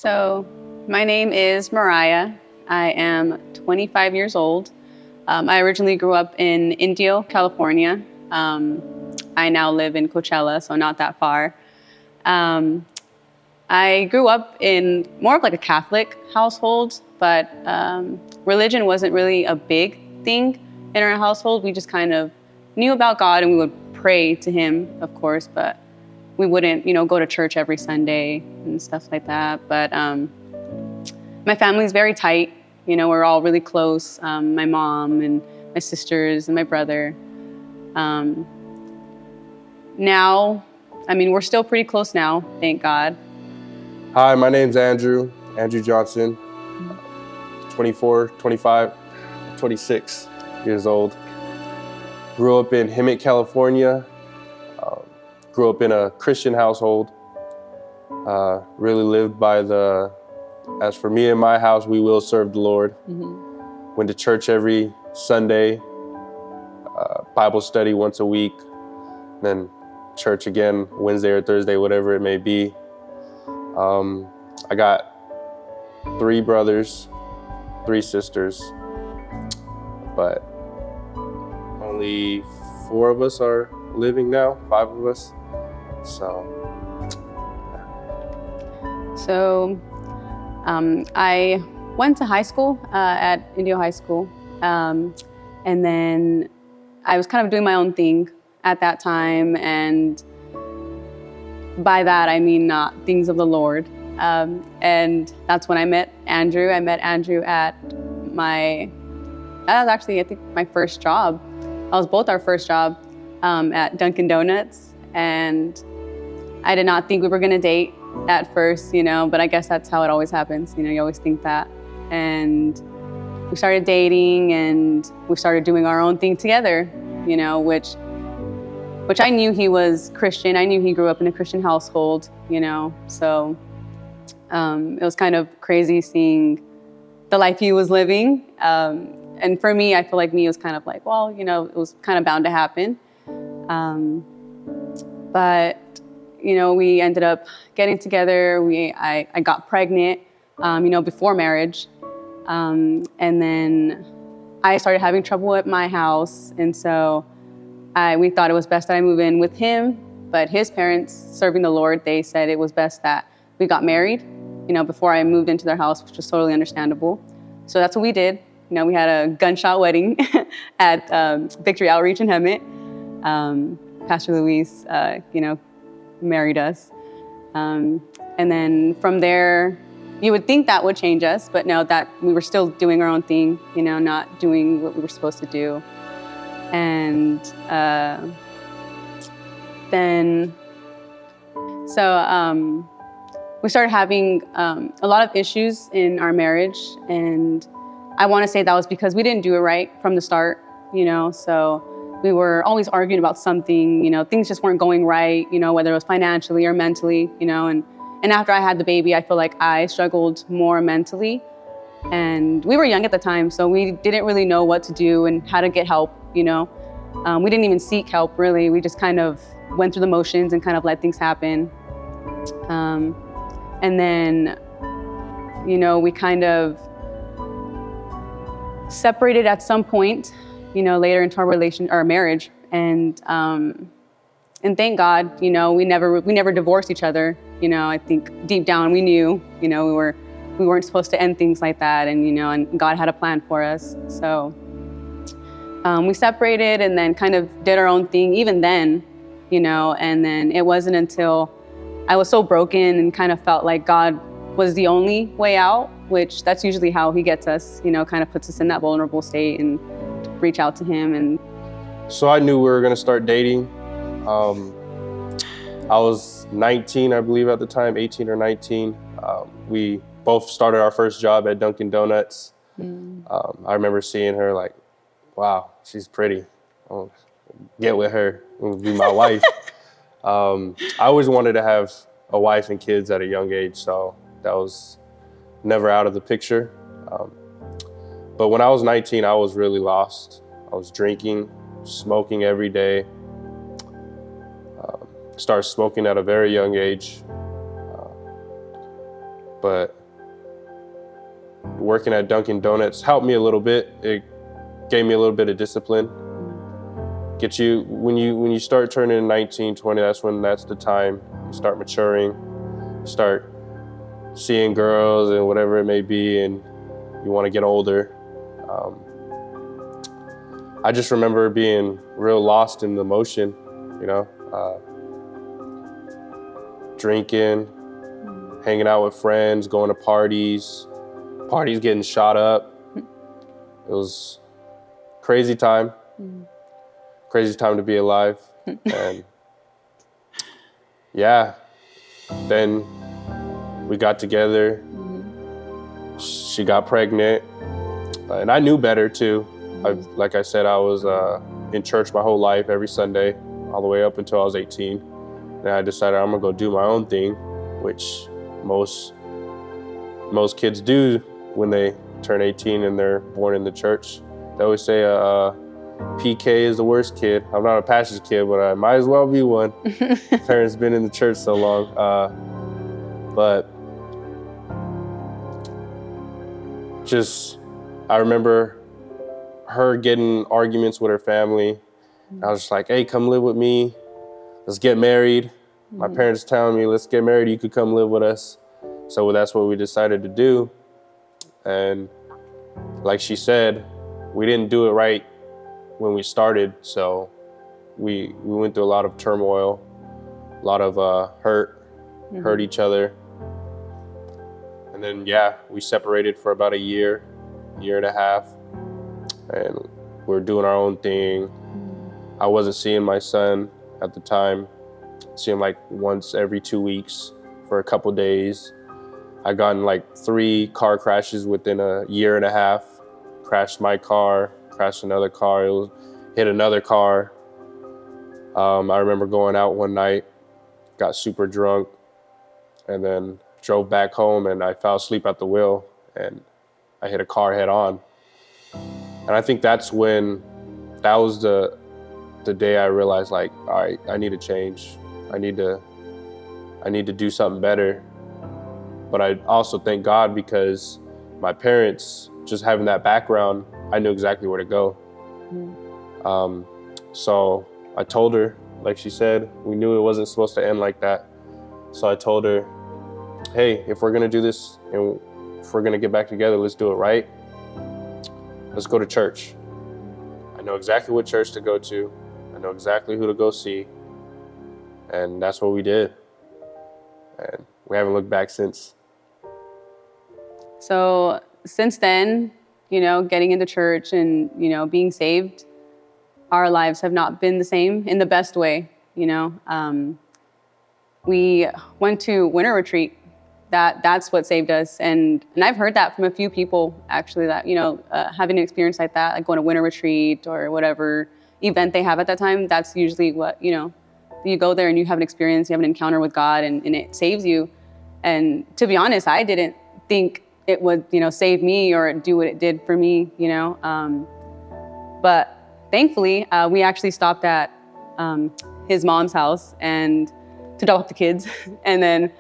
So my name is Mariah. I am 25 years old. I originally grew up in Indio, California. I now live in Coachella, so not that far. Um, I grew up in more of like a Catholic household, but religion wasn't really a big thing in our household. We just kind of knew about God and we would pray to Him, of course, but we wouldn't, go to church every Sunday and stuff like that. But my family's very tight. We're all really close. My mom and my sisters and my brother. Now, we're still pretty close now, thank God. Hi, my name's Andrew Johnson, 24, 25, 26 years old. Grew up in Hemet, California. Grew up in a Christian household. Really lived by as for me and my house, we will serve the Lord. Mm-hmm. Went to church every Sunday, Bible study once a week, then church again Wednesday or Thursday, whatever it may be. I got 3 brothers, 3 sisters, but only 4 of us are living now, 5 of us. So I went to high school at Indio High School, and then I was kind of doing my own thing at that time, and by that I mean not things of the Lord. And that's when I met Andrew. I met Andrew at that was actually, I think, my first job. That was both our first job at Dunkin' Donuts, and I did not think we were gonna date at first, but I guess that's how it always happens. You always think that. And we started dating and we started doing our own thing together, which I knew he was Christian. I knew he grew up in a Christian household, so it was kind of crazy seeing the life he was living. And for me, I feel like it was kind of like, well, it was kind of bound to happen. But we ended up getting together. I got pregnant, before marriage. And then I started having trouble at my house. And so we thought it was best that I move in with him. But his parents, serving the Lord, they said it was best that we got married, before I moved into their house, which was totally understandable. So that's what we did. We had a gunshot wedding at Victory Outreach in Hemet. Pastor Luis, married us. And then from there, you would think that would change us, but no, that we were still doing our own thing, not doing what we were supposed to do. And we started having a lot of issues in our marriage, and I want to say that was because we didn't do it right from the start, so we were always arguing about something, things just weren't going right, whether it was financially or mentally, and after I had the baby, I feel like I struggled more mentally. And we were young at the time, so we didn't really know what to do and how to get help, we didn't even seek help, really. We just kind of went through the motions and kind of let things happen. And then, we kind of separated at some point, later into our marriage. And thank God, we never divorced each other. I think deep down we knew, we weren't supposed to end things like that, and and God had a plan for us. So we separated and then kind of did our own thing even then, and then it wasn't until I was so broken and kind of felt like God was the only way out, which that's usually how He gets us, kind of puts us in that vulnerable state and reach out to Him. And so I knew we were gonna start dating. I was 19, I believe at the time, 18 or 19. We both started our first job at Dunkin' Donuts. I remember seeing her like, wow, she's pretty. I'll get with her and be my wife. I always wanted to have a wife and kids at a young age, so that was never out of the picture. But when I was 19, I was really lost. I was drinking, smoking every day. Started smoking at a very young age. but working at Dunkin' Donuts helped me a little bit. It gave me a little bit of discipline. Get you, when you start turning 19, 20, that's the time you start maturing, start seeing girls and whatever it may be, and you want to get older. I just remember being real lost in the motion, drinking, hanging out with friends, going to parties getting shot up. It was crazy time to be alive. And yeah, then we got together. She got pregnant, and I knew better too. Like I said, I was in church my whole life, every Sunday, all the way up until I was 18. And I decided I'm gonna go do my own thing, which most kids do when they turn 18 and they're born in the church. They always say PK is the worst kid. I'm not a pastor's kid, but I might as well be one. Parents been in the church so long. But I remember her getting arguments with her family. I was just like, hey, come live with me. Let's get married. My parents telling me, let's get married. You could come live with us. So that's what we decided to do. And like she said, we didn't do it right when we started. So we went through a lot of turmoil, a lot of hurt each other. And then, we separated for about a year and a half. And we were doing our own thing. I wasn't seeing my son at the time. See him like once every 2 weeks for a couple days. I got in like 3 car crashes within a year and a half. Crashed my car, crashed another car, hit another car. I remember going out one night, got super drunk, and then drove back home, and I fell asleep at the wheel, and I hit a car head on. And I think that was the day I realized, like, all right, I need to change. I need to do something better. But I also thank God, because my parents, just having that background, I knew exactly where to go. So I told her, like she said, we knew it wasn't supposed to end like that. So I told her, hey, if we're gonna do this and if we're gonna get back together, let's do it right. Let's go to church. I know exactly what church to go to. I know exactly who to go see. And that's what we did. And we haven't looked back since. So since then, getting into church and, being saved, our lives have not been the same in the best way. We went to winter retreat. That's what saved us. And I've heard that from a few people, actually, that, having an experience like that, like going to winter retreat or whatever event they have at that time, that's usually what, you go there and you have an experience, you have an encounter with God, and it saves you. And to be honest, I didn't think it would, save me or do what it did for me, But thankfully, we actually stopped at his mom's house and to drop off the kids. And then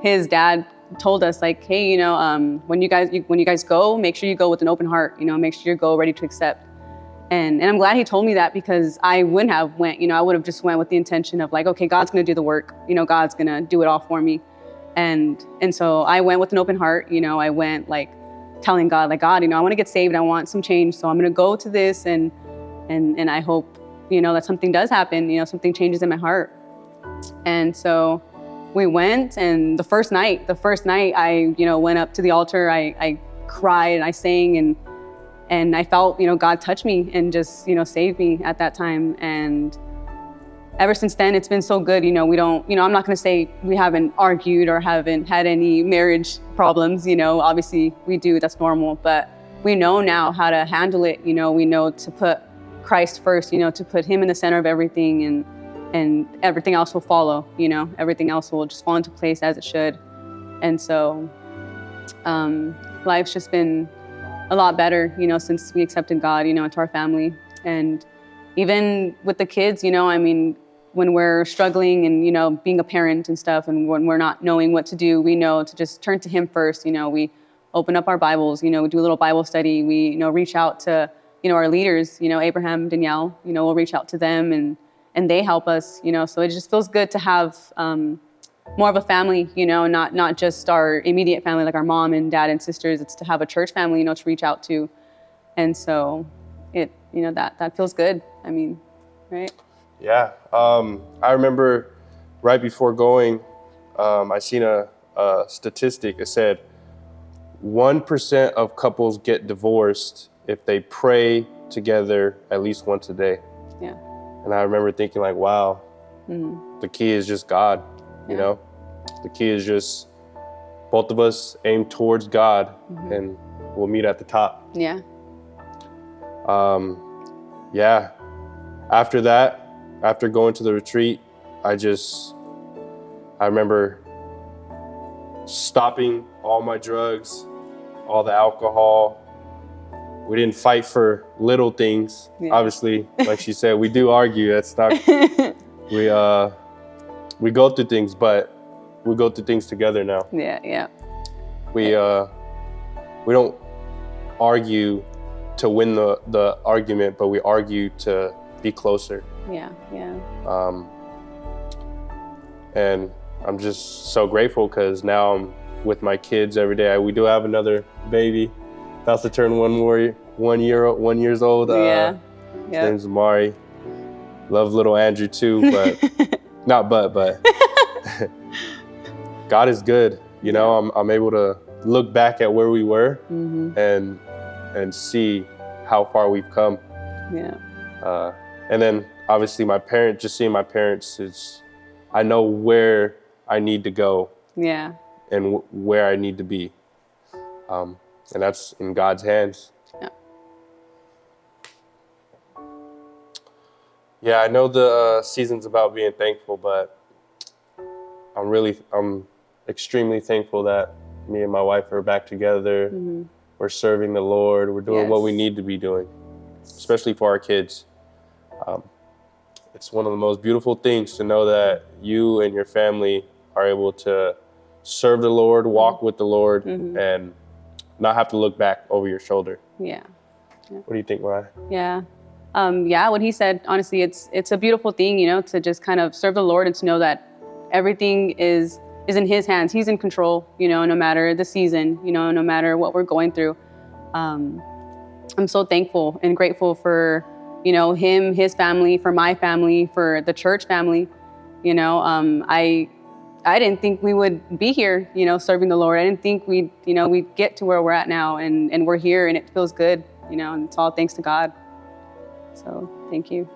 his dad told us, like, hey, when you guys go, make sure you go with an open heart, make sure you go ready to accept. And I'm glad he told me that, because I wouldn't have went, I would have just went with the intention of like, okay, God's gonna do the work, God's gonna do it all for me. And so I went with an open heart, I went like telling God, like, God, I want to get saved, I want some change, so I'm gonna go to this and I hope, that something does happen, something changes in my heart. And so we went, and the first night I, went up to the altar, I cried and I sang, and I felt, God touch me and just, save me at that time. And ever since then, it's been so good. We don't, I'm not going to say we haven't argued or haven't had any marriage problems. Obviously we do, that's normal, but we know now how to handle it. We know to put Christ first, to put him in the center of everything, and everything else will follow, everything else will just fall into place as it should. And so life's just been a lot better, since we accepted God, into our family. And even with the kids, when we're struggling and, you know, being a parent and stuff, and when we're not knowing what to do, we know to just turn to him first. You know, we open up our Bibles, you know, we do a little Bible study. We, you know, reach out to, you know, our leaders, you know, Abraham, Danielle, you know, we'll reach out to them and they help us, you know, so it just feels good to have more of a family, you know, not just our immediate family, like our mom and dad and sisters. It's to have a church family, you know, to reach out to. And so it, you know, that feels good. I mean, right? Yeah. I remember right before going, I seen a statistic that said 1% of couples get divorced if they pray together at least once a day. Yeah. And I remember thinking like, wow, the key is just God, you know? The key is just both of us aim towards God and we'll meet at the top. Yeah. Yeah. After that, after going to the retreat, I remember stopping all my drugs, all the alcohol. We didn't fight for little things. Yeah. Obviously, like she said, we do argue. That's not, we go through things, but we go through things together now. Yeah, yeah. We don't argue to win the argument, but we argue to be closer. Yeah, yeah. And I'm just so grateful because now I'm with my kids every day. We do have another baby. About to turn 1 years old. Yeah. His name's Mariah. Love little Andrew too, but but God is good. You know, I'm able to look back at where we were and see how far we've come. Yeah. And then obviously just seeing my parents I know where I need to go. Yeah. And where I need to be. And that's in God's hands. Yeah. Yeah, I know the season's about being thankful, but I'm extremely thankful that me and my wife are back together. We're serving the Lord. We're doing what we need to be doing, especially for our kids. It's one of the most beautiful things to know that you and your family are able to serve the Lord, walk with the Lord, and not have to look back over your shoulder. Yeah. What do you think, Mariah? Yeah. What he said, honestly, it's a beautiful thing, you know, to just kind of serve the Lord and to know that everything is in his hands. He's in control, you know, no matter the season, you know, no matter what we're going through. I'm so thankful and grateful for, you know, him, his family, for my family, for the church family. You know, I didn't think we would be here, you know, serving the Lord. I didn't think we'd get to where we're at now, and we're here, and it feels good, you know, and it's all thanks to God. So thank you.